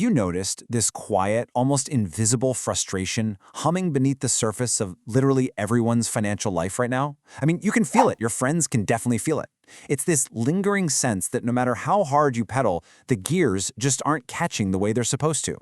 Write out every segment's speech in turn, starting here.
you noticed this quiet, almost invisible frustration humming beneath the surface of literally everyone's financial life right now? I mean, you can feel it. Your friends can definitely feel it. It's this lingering sense that no matter how hard you pedal, the gears just aren't catching the way they're supposed to.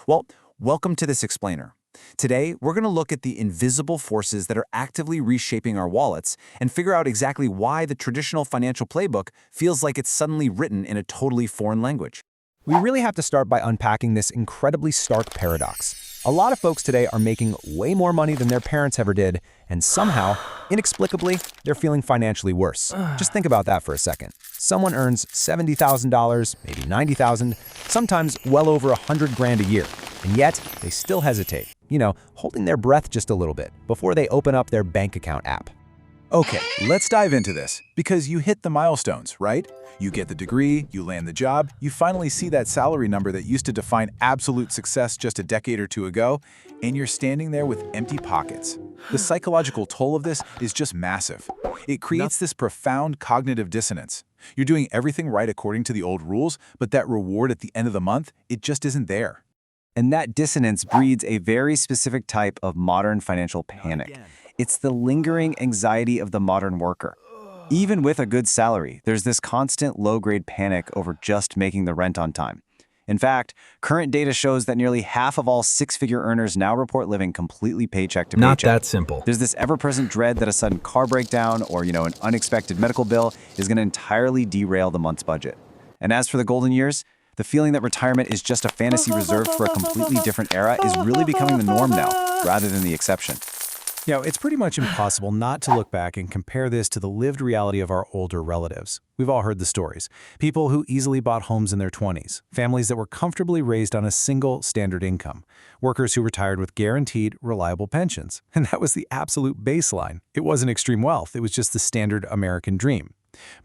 Well, welcome to this explainer. Today, we're going to look at the invisible forces that are actively reshaping our wallets and figure out exactly why the traditional financial playbook feels like it's suddenly written in a totally foreign language. We really have to start by unpacking this incredibly stark paradox. A lot of folks today are making way more money than their parents ever did, and somehow, inexplicably, they're feeling financially worse. Just think about that for a second. Someone earns $70,000, maybe $90,000, sometimes well over $100,000 a year, and yet they still hesitate, holding their breath just a little bit before they open up their bank account app. Okay, let's dive into this, because you hit the milestones, right? You get the degree, you land the job, you finally see that salary number that used to define absolute success just a decade or two ago, and you're standing there with empty pockets. The psychological toll of this is just massive. It creates this profound cognitive dissonance. You're doing everything right according to the old rules, but that reward at the end of the month, it just isn't there. And that dissonance breeds a very specific type of modern financial panic. It's the lingering anxiety of the modern worker. Even with a good salary, there's this constant low-grade panic over just making the rent on time. In fact, current data shows that nearly half of all six-figure earners now report living completely paycheck to paycheck. Not that simple. There's this ever-present dread that a sudden car breakdown or, an unexpected medical bill is going to entirely derail the month's budget. And as for the golden years, the feeling that retirement is just a fantasy reserved for a completely different era is really becoming the norm now, rather than the exception. It's pretty much impossible not to look back and compare this to the lived reality of our older relatives. We've all heard the stories. People who easily bought homes in their 20s, families that were comfortably raised on a single standard income, workers who retired with guaranteed, reliable pensions. And that was the absolute baseline. It wasn't extreme wealth, it was just the standard American dream.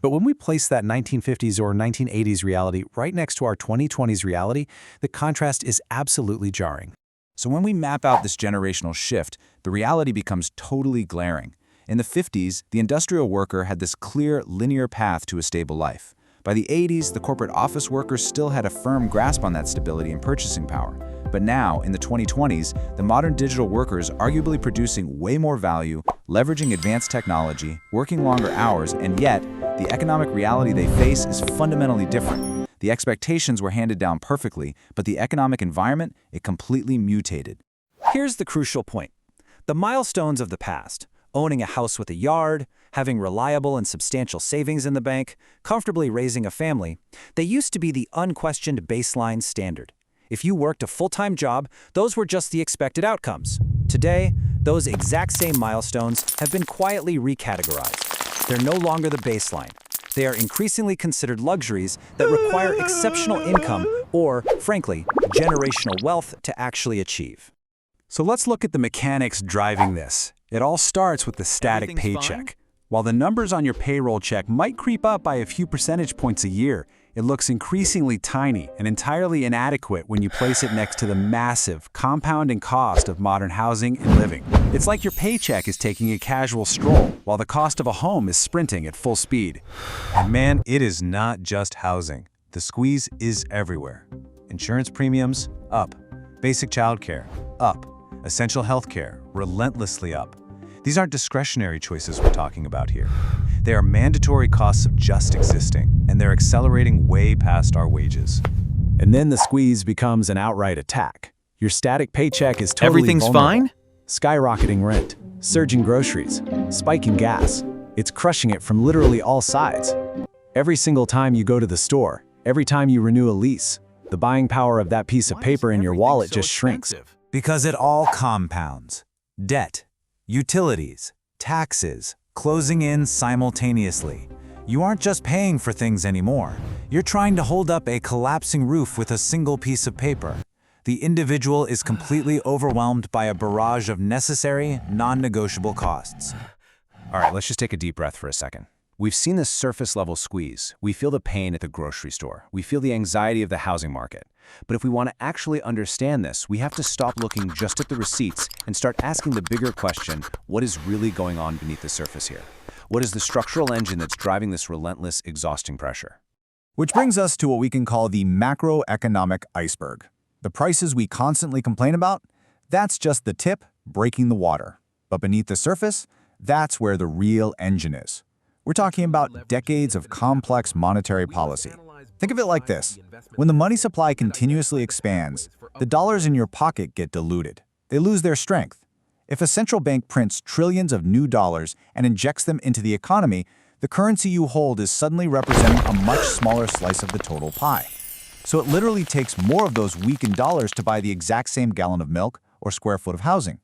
But when we place that 1950s or 1980s reality right next to our 2020s reality, the contrast is absolutely jarring. So when we map out this generational shift, the reality becomes totally glaring. In the 50s, the industrial worker had this clear, linear path to a stable life. By the 80s, the corporate office worker still had a firm grasp on that stability and purchasing power. But now, in the 2020s, the modern digital worker is arguably producing way more value, leveraging advanced technology, working longer hours, and yet, the economic reality they face is fundamentally different. The expectations were handed down perfectly, but the economic environment, it completely mutated. Here's the crucial point. The milestones of the past, owning a house with a yard, having reliable and substantial savings in the bank, comfortably raising a family, they used to be the unquestioned baseline standard. If you worked a full-time job, those were just the expected outcomes. Today, those exact same milestones have been quietly recategorized. They're no longer the baseline. They are increasingly considered luxuries that require exceptional income or, frankly, generational wealth to actually achieve. So let's look at the mechanics driving this. It all starts with the static paycheck. While the numbers on your payroll check might creep up by a few percentage points a year, it looks increasingly tiny and entirely inadequate when you place it next to the massive, compounding cost of modern housing and living. It's like your paycheck is taking a casual stroll, while the cost of a home is sprinting at full speed. And man, it is not just housing. The squeeze is everywhere. Insurance premiums, up. Basic childcare, up. Essential healthcare, relentlessly up. These aren't discretionary choices we're talking about here. They are mandatory costs of just existing, and they're accelerating way past our wages. And then the squeeze becomes an outright attack. Your static paycheck is totally Everything's vulnerable. fine? Skyrocketing rent, surging groceries, spiking gas. It's crushing it from literally all sides. Every single time you go to the store, every time you renew a lease, the buying power of that piece of paper in your wallet just shrinks. Because it all compounds. Debt, utilities, taxes, closing in simultaneously. You aren't just paying for things anymore. You're trying to hold up a collapsing roof with a single piece of paper. The individual is completely overwhelmed by a barrage of necessary, non-negotiable costs. All right, let's just take a deep breath for a second. We've seen this surface-level squeeze. We feel the pain at the grocery store. We feel the anxiety of the housing market. But if we want to actually understand this, we have to stop looking just at the receipts and start asking the bigger question, what is really going on beneath the surface here? What is the structural engine that's driving this relentless, exhausting pressure? Which brings us to what we can call the macroeconomic iceberg. The prices we constantly complain about? That's just the tip breaking the water. But beneath the surface, that's where the real engine is. We're talking about decades of complex monetary policy. Think of it like this. When the money supply continuously expands, the dollars in your pocket get diluted. They lose their strength. If a central bank prints trillions of new dollars and injects them into the economy, the currency you hold is suddenly representing a much smaller slice of the total pie. So it literally takes more of those weakened dollars to buy the exact same gallon of milk or square foot of housing.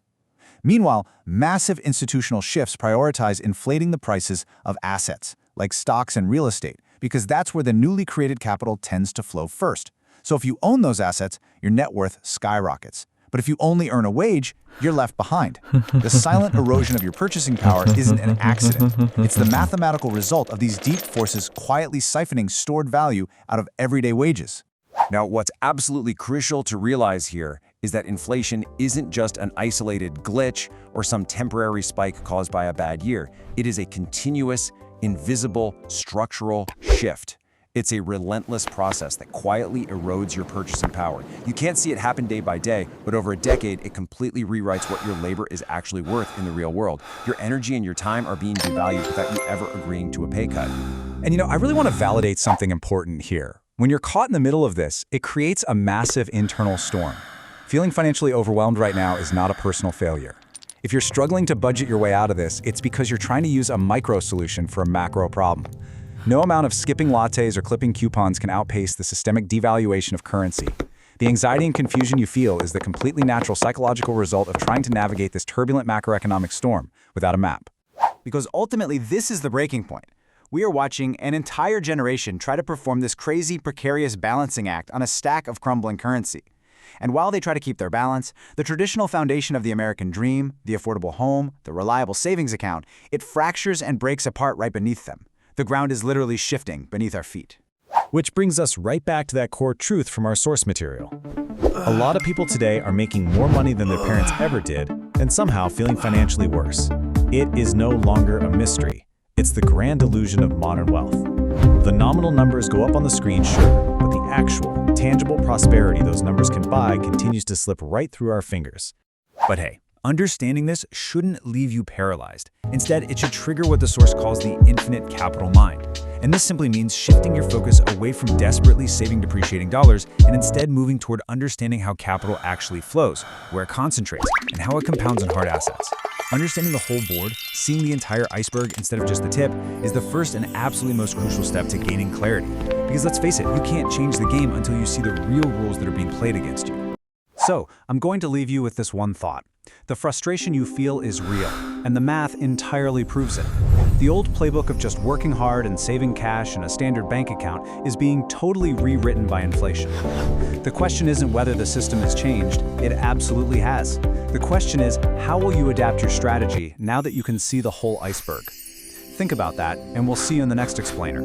Meanwhile, massive institutional shifts prioritize inflating the prices of assets, like stocks and real estate, because that's where the newly created capital tends to flow first. So if you own those assets, your net worth skyrockets. But if you only earn a wage, you're left behind. The silent erosion of your purchasing power isn't an accident. It's the mathematical result of these deep forces quietly siphoning stored value out of everyday wages. Now, what's absolutely crucial to realize here is that inflation isn't just an isolated glitch or some temporary spike caused by a bad year. It is a continuous, invisible, structural shift. It's a relentless process that quietly erodes your purchasing power. You can't see it happen day by day, but over a decade, it completely rewrites what your labor is actually worth in the real world. Your energy and your time are being devalued without you ever agreeing to a pay cut. And I really want to validate something important here. When you're caught in the middle of this, it creates a massive internal storm. Feeling financially overwhelmed right now is not a personal failure. If you're struggling to budget your way out of this, it's because you're trying to use a micro solution for a macro problem. No amount of skipping lattes or clipping coupons can outpace the systemic devaluation of currency. The anxiety and confusion you feel is the completely natural psychological result of trying to navigate this turbulent macroeconomic storm without a map. Because ultimately, this is the breaking point. We are watching an entire generation try to perform this crazy, precarious balancing act on a stack of crumbling currency. And while they try to keep their balance, the traditional foundation of the American dream, the affordable home, the reliable savings account, it fractures and breaks apart right beneath them. The ground is literally shifting beneath our feet. Which brings us right back to that core truth from our source material. A lot of people today are making more money than their parents ever did, and somehow feeling financially worse. It is no longer a mystery. It's the grand illusion of modern wealth. The nominal numbers go up on the screen, sure, but the actual, tangible prosperity those numbers can buy continues to slip right through our fingers. But hey, understanding this shouldn't leave you paralyzed. Instead, it should trigger what the source calls the infinite capital mind. And this simply means shifting your focus away from desperately saving depreciating dollars and instead moving toward understanding how capital actually flows, where it concentrates, and how it compounds in hard assets. Understanding the whole board, seeing the entire iceberg instead of just the tip, is the first and absolutely most crucial step to gaining clarity. Because let's face it, you can't change the game until you see the real rules that are being played against you. So, I'm going to leave you with this one thought. The frustration you feel is real, and the math entirely proves it. The old playbook of just working hard and saving cash in a standard bank account is being totally rewritten by inflation. The question isn't whether the system has changed, it absolutely has. The question is, how will you adapt your strategy now that you can see the whole iceberg? Think about that, and we'll see you in the next explainer.